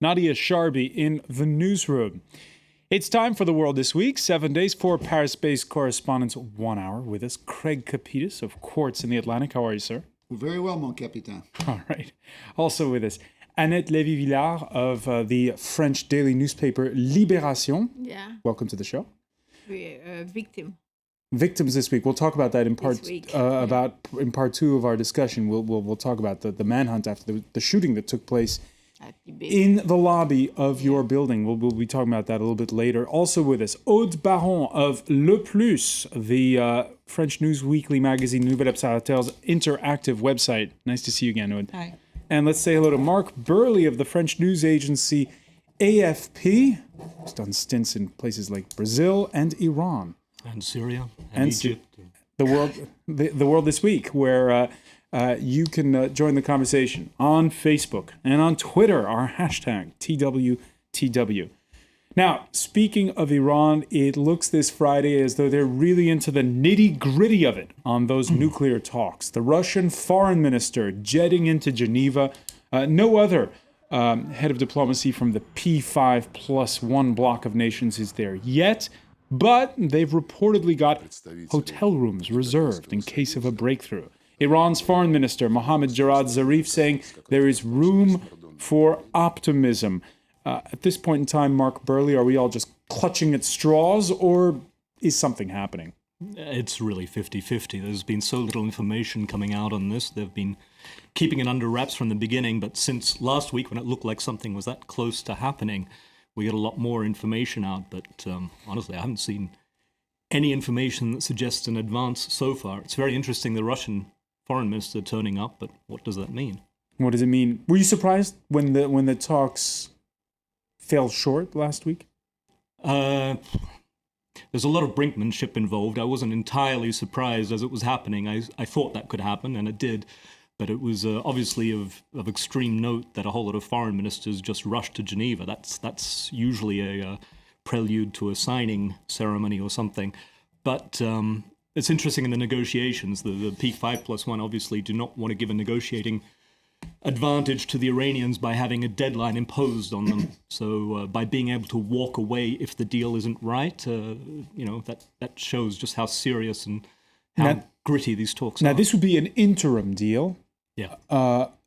Nadia Sharby in the newsroom. It's time for The World This Week. 7 days for Paris-based correspondents. 1 hour with us. Craig Capitas of Quartz in the Atlantic. How are you, sir? Very well, mon capitaine. All right. Also with us, Annette Lévy-Villard of the French daily newspaper Libération. Yeah. Welcome to the show. Victims this week. We'll talk about that in part in part two of our discussion. We'll talk about the manhunt after the shooting that took place in the lobby of your building. We'll be talking about that a little bit later. Also with us, Aude Baron of Le Plus, the French news weekly magazine Nouvel Observateur's interactive website. Nice to see you again, Aude. Hi. And let's say hello to Mark Burley of the French news agency AFP. He's done stints in places like Brazil and Iran. And Syria and Egypt. The world this week, where you can join the conversation on Facebook and on Twitter, our hashtag TWTW. Now, speaking of Iran, it looks this Friday as though they're really into the nitty-gritty of it on those nuclear talks. The Russian foreign minister jetting into Geneva. No other head of diplomacy from the P5+1 bloc of nations is there yet. But they've reportedly got hotel rooms reserved in case of a breakthrough. Iran's foreign minister, Mohammad Javad Zarif, saying there is room for optimism. At this point in time, Mark Burley, are we all just clutching at straws, or is something happening? It's really 50-50. There's been so little information coming out on this. They've been keeping it under wraps from the beginning, but since last week when it looked like something was that close to happening, we get a lot more information out, but honestly, I haven't seen any information that suggests an advance so far. It's very interesting, the Russian foreign minister turning up, but what does that mean? What does it mean? Were you surprised when the talks fell short last week? There's a lot of brinkmanship involved. I wasn't entirely surprised as it was happening. I thought that could happen, and it did. But it was obviously of extreme note that a whole lot of foreign ministers just rushed to Geneva. That's usually a prelude to a signing ceremony or something. But it's interesting in the negotiations. The P5+1 obviously do not want to give a negotiating advantage to the Iranians by having a deadline imposed on them. So by being able to walk away if the deal isn't right, that shows just how serious and how gritty these talks are. Now, this would be an interim deal. Yeah.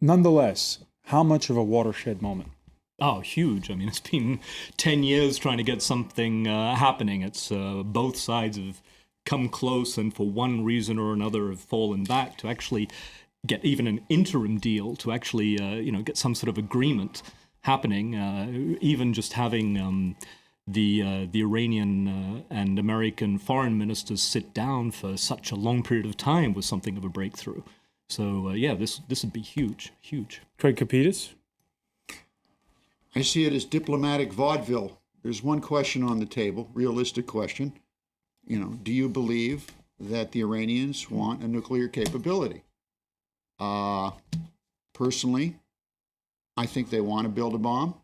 Nonetheless, how much of a watershed moment? Oh, huge. I mean, it's been 10 years trying to get something happening. It's both sides have come close and for one reason or another have fallen back to actually get even an interim deal, to actually, get some sort of agreement happening. Even just having the Iranian and American foreign ministers sit down for such a long period of time was something of a breakthrough. So, this would be huge, huge. Craig Capitas? I see it as diplomatic vaudeville. There's one question on the table, realistic question. Do you believe that the Iranians want a nuclear capability? Personally, I think they want to build a bomb.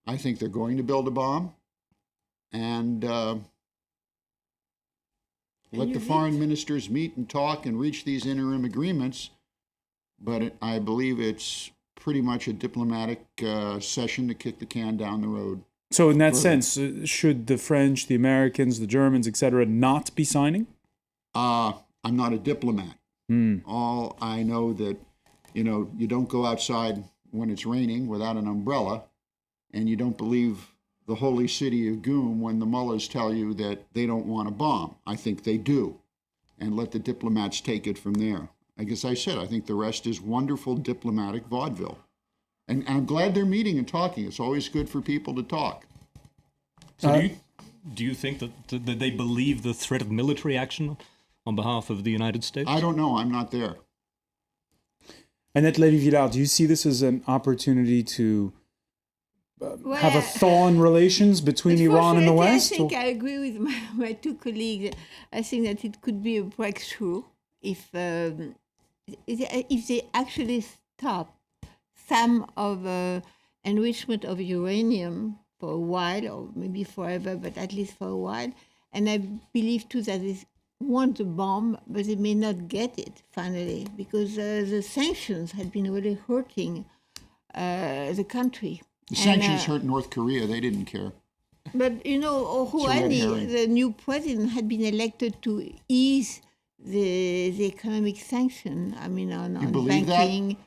I think they're going to build a bomb. And let the foreign ministers meet and talk and reach these interim agreements. But I believe it's pretty much a diplomatic session to kick the can down the road. So in that sense, should the French, the Americans, the Germans, etc., not be signing? I'm not a diplomat. All I know that, you don't go outside when it's raining without an umbrella, and you don't believe the holy city of Qom when the mullahs tell you that they don't want a bomb. I think they do. And let the diplomats take it from there. I guess I said, I think the rest is wonderful diplomatic vaudeville. And I'm glad they're meeting and talking. It's always good for people to talk. So do you think that they believe the threat of military action on behalf of the United States? I don't know. I'm not there. Annette Lévy-Villard, do you see this as an opportunity to have a thaw in relations between Iran and the West? I think I agree with my two colleagues. I think that it could be a breakthrough if they actually stop some of enrichment of uranium for a while, or maybe forever, but at least for a while. And I believe too that they want a bomb, but they may not get it finally, because the sanctions had been really hurting the country. The sanctions hurt North Korea. They didn't care. But, you know, Rouhani, the new president, had been elected to ease the economic sanction. I mean, on believe banking. That?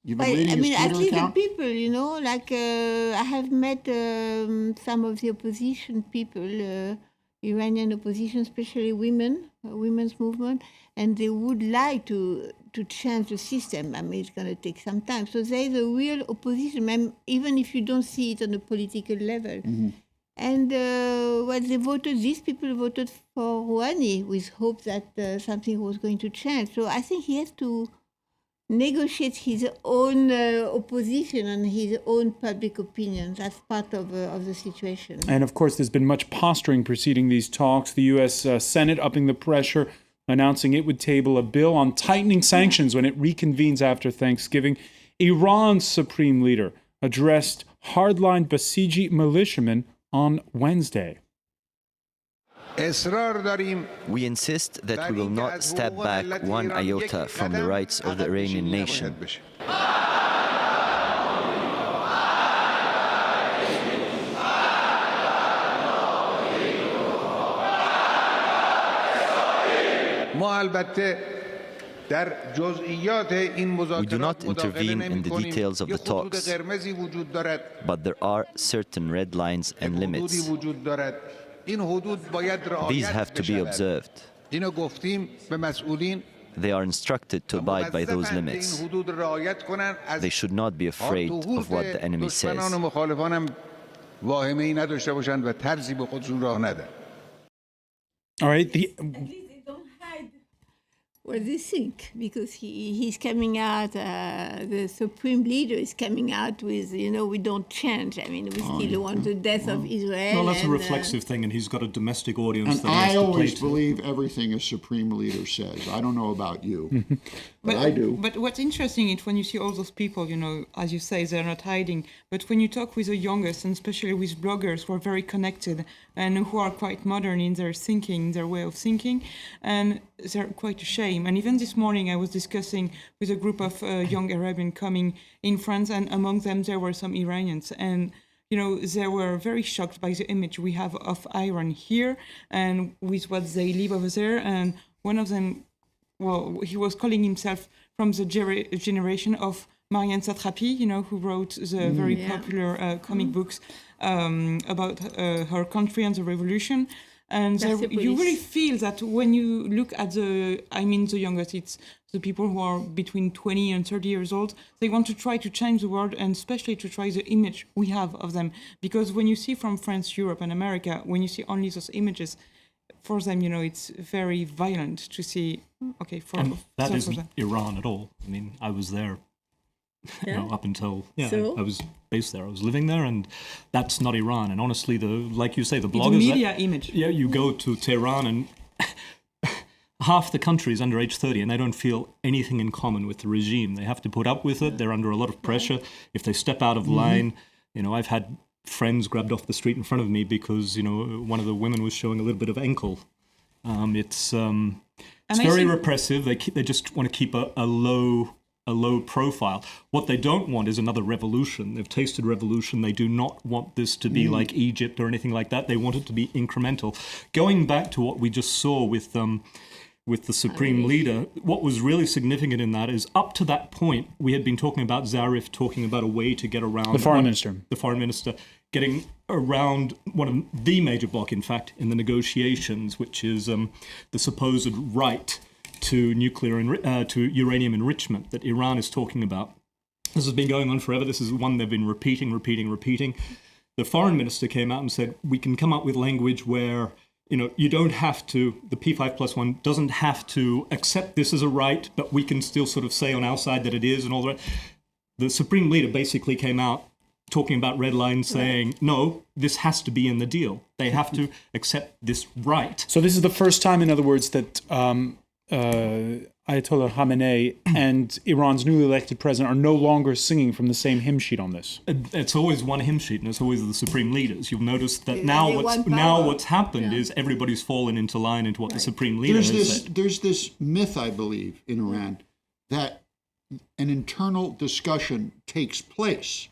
You've been reading his at Twitter least account? the people, you know, like I have met some of the opposition people, Iranian opposition, especially women's movement, and they would like to change the system. I mean, it's going to take some time. So there is a real opposition, even if you don't see it on a political level. Mm-hmm. And these people voted for Rouhani with hope that something was going to change. So I think he has to negotiate his own opposition and his own public opinion. That's part of the situation. And of course, there's been much posturing preceding these talks. The U.S. Senate upping the pressure, announcing it would table a bill on tightening sanctions when it reconvenes after Thanksgiving. Iran's supreme leader addressed hardline Basiji militiamen on Wednesday. We insist that we will not step back one iota from the rights of the Iranian nation. We do not intervene in the details of the talks, but there are certain red lines and limits. These have to be observed. They are instructed to abide by those limits. They should not be afraid of what the enemy says. All right. What they think, because he's coming out, the supreme leader is coming out with, you know, we don't change. I mean, we still want the death of Israel. Well, that's a reflexive thing, and he's got a domestic audience. And I always believe everything a supreme leader says. I don't know about you, but I do. But what's interesting is when you see all those people, you know, as you say, they're not hiding. But when you talk with the youngest, and especially with bloggers who are very connected and who are quite modern in their thinking, their way of thinking, and they're quite ashamed. And even this morning I was discussing with a group of young Arabians coming in France, and among them there were some Iranians. And, you know, they were very shocked by the image we have of Iran here and with what they live over there. And one of them, well, he was calling himself from the generation of Marianne Satrapi, you know, who wrote the very popular comic books about her country and the revolution. And you really feel that when you look at the youngest, it's the people who are between 20 and 30 years old, they want to try to change the world, and especially to try the image we have of them. Because when you see from France, Europe and America, when you see only those images, for them, you know, it's very violent to see, and that isn't Iran at all. I mean, I was there. You know, up until I was based there, I was living there, and that's not Iran. And honestly, like you say, the bloggers, the media image. Yeah, you go to Tehran, and half the country is under age 30, and they don't feel anything in common with the regime. They have to put up with it. They're under a lot of pressure. If they step out of line, you know, I've had friends grabbed off the street in front of me because, you know, one of the women was showing a little bit of ankle. It's very repressive. They just want to keep a low profile. What they don't want is another revolution. They've tasted revolution. They do not want this to be like Egypt or anything like that. They want it to be incremental. Going back to what we just saw with the Supreme Leader, what was really significant in that is up to that point, we had been talking about Zarif talking about a way to get around the foreign minister. The foreign minister getting around one of the major bloc, in fact, in the negotiations, which is the supposed right to to uranium enrichment that Iran is talking about. This has been going on forever. This is one they've been repeating. The foreign minister came out and said, we can come up with language where, you know, you don't have to, the P5+1 doesn't have to accept this as a right, but we can still sort of say on our side that it is and all that. The Supreme Leader basically came out talking about red lines, saying, no, this has to be in the deal. They have to accept this right. So this is the first time, in other words, that Ayatollah Khamenei and Iran's newly elected president are no longer singing from the same hymn sheet on this. It's always one hymn sheet, and it's always the supreme leaders. You'll notice that now what's happened is everybody's fallen into line into what the supreme leader has said. There's this myth, I believe, in Iran that an internal discussion takes place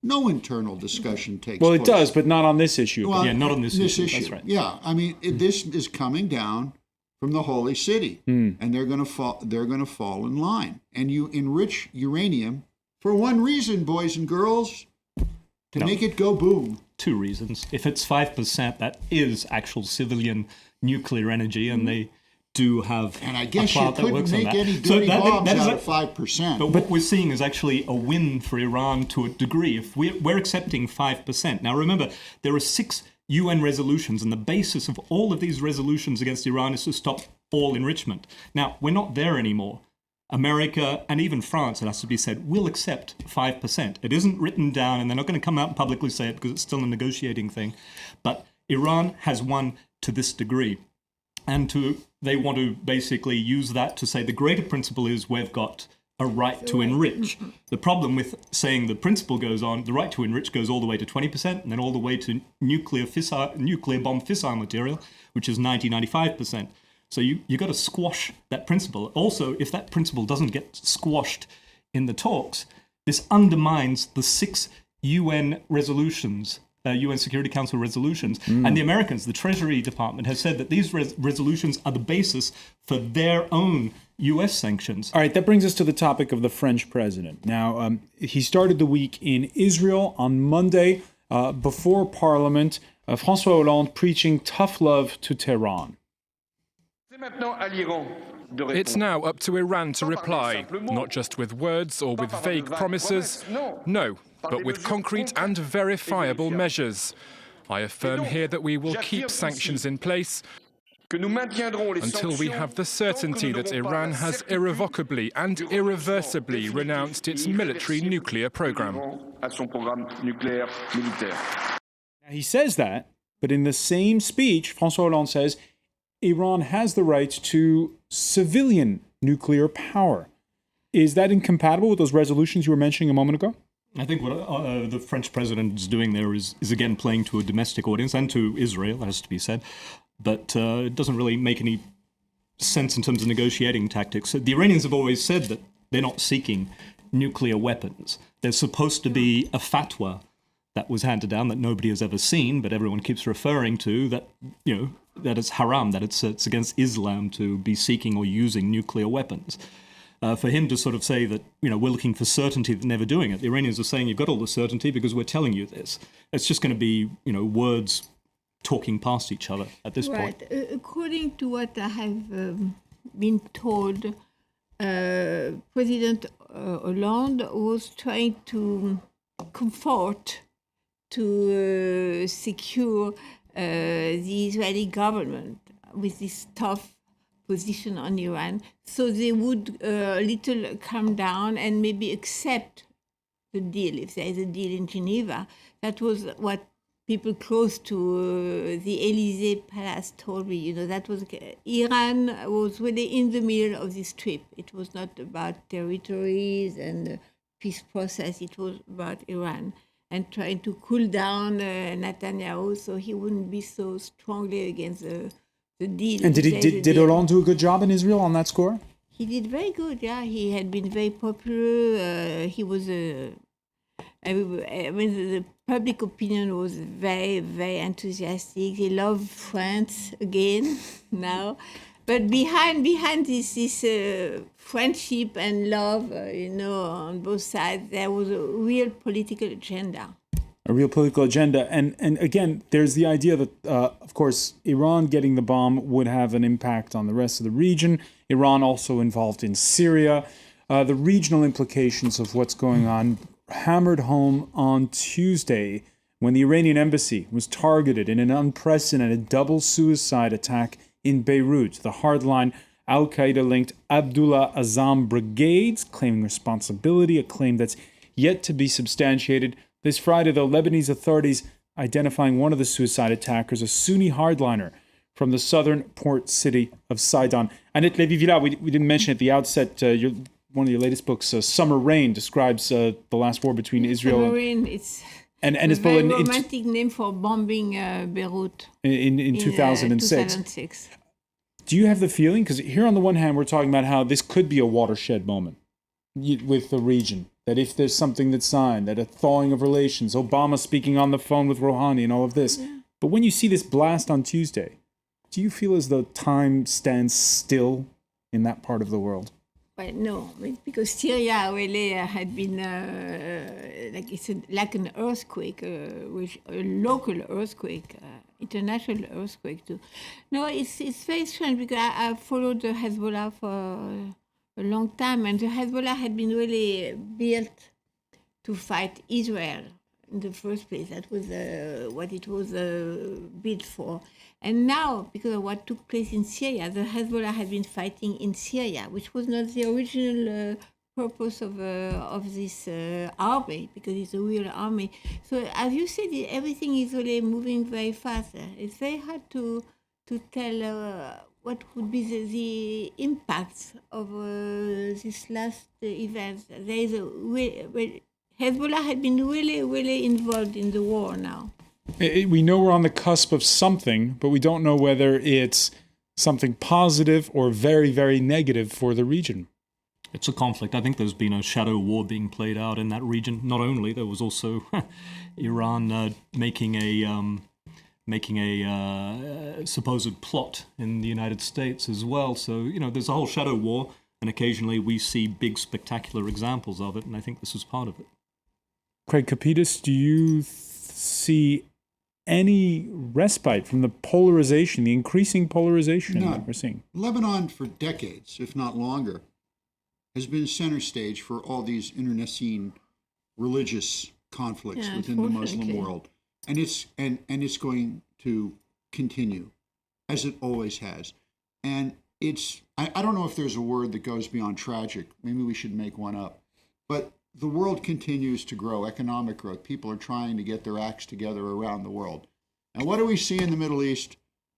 no internal discussion takes Well, place. it does, but not on this issue. Well, Yeah, not on this issue. issue. That's right. Yeah, I mean, this is coming down from the holy city, and they're going to fall. They're going to fall in line. And you enrich uranium for one reason, boys and girls, to make it go boom. Two reasons. If it's 5%, that is actual civilian nuclear energy, and they do have And I a guess you plant that couldn't works on make that. any So dirty bombs that is out of 5%. But what we're seeing is actually a win for Iran to a degree. If we're accepting 5%. Now remember, there are 6 UN resolutions, and the basis of all of these resolutions against Iran is to stop all enrichment. Now, we're not there anymore. America and even France, it has to be said, will accept 5%. It isn't written down, and they're not going to come out and publicly say it because it's still a negotiating thing. But Iran has won to this degree. And they want to basically use that to say the greater principle is we've got a right to enrich. The problem with saying the principle goes on, the right to enrich goes all the way to 20% and then all the way to nuclear bomb fissile material, which is 95%. So you got to squash that principle. Also, if that principle doesn't get squashed in the talks, this undermines the 6 UN resolutions, UN Security Council resolutions. And the Americans, the Treasury Department, has said that these resolutions are the basis for their own U.S. sanctions. All right, that brings us to the topic of the French president. Now, he started the week in Israel on Monday before Parliament. François Hollande preaching tough love to Tehran. It's now up to Iran to reply, not just with words or with vague promises, no, but with concrete and verifiable measures. I affirm here that we will keep sanctions in place until we have the certainty that Iran has irrevocably and irreversibly renounced its military nuclear program. He says that, but in the same speech, François Hollande says Iran has the right to civilian nuclear power. Is that incompatible with those resolutions you were mentioning a moment ago? I think what the French president is doing there is again playing to a domestic audience and to Israel, has to be said. But it doesn't really make any sense in terms of negotiating tactics. The Iranians have always said that they're not seeking nuclear weapons. There's supposed to be a fatwa that was handed down that nobody has ever seen, but everyone keeps referring to that, that it's haram, that it's against Islam to be seeking or using nuclear weapons. For him to sort of say that, we're looking for certainty but never doing it. The Iranians are saying you've got all the certainty because we're telling you this. It's just going to be, words talking past each other at this point. According to what I have been told, President Hollande was trying to comfort, to secure the Israeli government with this tough position on Iran, so they would little calm down and maybe accept the deal, if there is a deal in Geneva. That was what people close to the Élysée Palace told me. That was Iran was really in the middle of this trip. It was not about territories and the peace process. It was about Iran and trying to cool down Netanyahu so he wouldn't be so strongly against the deal. And did Hollande do a good job in Israel on that score? He did very good, yeah. He had been very popular. He was the public opinion was very, very enthusiastic. They love France again now. But behind this friendship and love, on both sides, there was a real political agenda. A real political agenda. And again, there's the idea that, of course, Iran getting the bomb would have an impact on the rest of the region. Iran also involved in Syria. The regional implications of what's going on hammered home on Tuesday when the Iranian embassy was targeted in an unprecedented double suicide attack in Beirut. The hardline Al-Qaeda-linked Abdullah Azzam brigades claiming responsibility, a claim that's yet to be substantiated. This Friday, though, Lebanese authorities identifying one of the suicide attackers, a Sunni hardliner from the southern port city of Sidon. Annette Lévy-Villard, we didn't mention at the outset, one of your latest books, Summer Rain, describes the last war between Israel Summer Rain, it's and a very romantic name for bombing Beirut in 2006. 2006. Do you have the feeling, because here on the one hand, we're talking about how this could be a watershed moment with the region, that if there's something that's signed, that a thawing of relations, Obama speaking on the phone with Rouhani and all of this. Yeah. But when you see this blast on Tuesday, do you feel as though time stands still in that part of the world? Well, no, because Syria really had been like an earthquake, which a local earthquake, international earthquake too. No, it's very strange because I followed the Hezbollah for a long time, and the Hezbollah had been really built to fight Israel in the first place. That was what it was built for. And now, because of what took place in Syria, the Hezbollah had been fighting in Syria, which was not the original purpose of this army, because it's a real army. So, as you said, everything is really moving very fast. It's very hard to tell what would be the impacts of this last event. There is Hezbollah had been really, really involved in the war now. We know we're on the cusp of something, but we don't know whether it's something positive or very, very negative for the region. It's a conflict. I think there's been a shadow war being played out in that region. Not only, there was also Iran making a supposed plot in the United States as well. So, there's a whole shadow war, and occasionally we see big, spectacular examples of it, and I think this is part of it. Craig Kapitas, do you see any respite from the polarization, the increasing polarization that we're seeing? Lebanon, for decades, if not longer, has been center stage for all these internecine religious conflicts within the Muslim world. And it's going to continue, as it always has. And I don't know if there's a word that goes beyond tragic. Maybe we should make one up. But the world continues to grow, economic growth. People are trying to get their acts together around the world. And what do we see in the Middle East?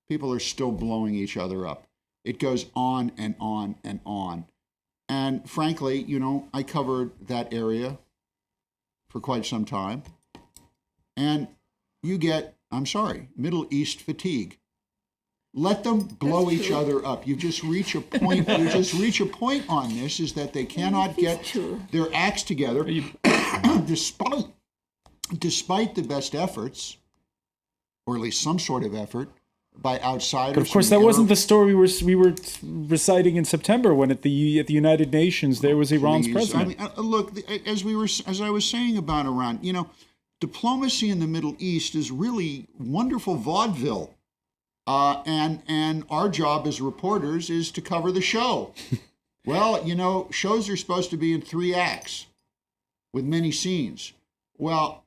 People are still blowing each other up. It goes on and on and on. And frankly, I covered that area for quite some time. And you get, Middle East fatigue. Let them blow each other up. You just reach a point. On this is that they cannot get their acts together, despite the best efforts, or at least some sort of effort, by outsiders. But of course, that wasn't the story we were reciting in September when at the United Nations there was Iran's president. Look, as I was saying about Iran, diplomacy in the Middle East is really wonderful vaudeville. And our job as reporters is to cover the show. Well, shows are supposed to be in 3 acts with many scenes. Well,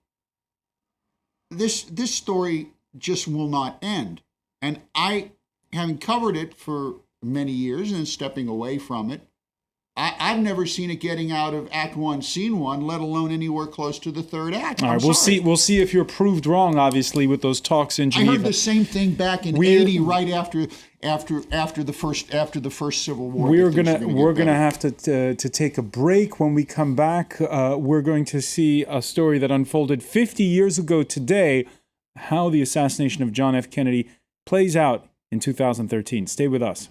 this story just will not end. And I, having covered it for many years and stepping away from it, I've never seen it getting out of Act 1, Scene 1, let alone anywhere close to the 3rd act. All right, we'll see if you're proved wrong, obviously, with those talks in Geneva. I heard the same thing back in '80, right after the first Civil War. We're gonna have to take a break. When we come back, we're going to see a story that unfolded 50 years ago today, how the assassination of John F. Kennedy plays out in 2013. Stay with us.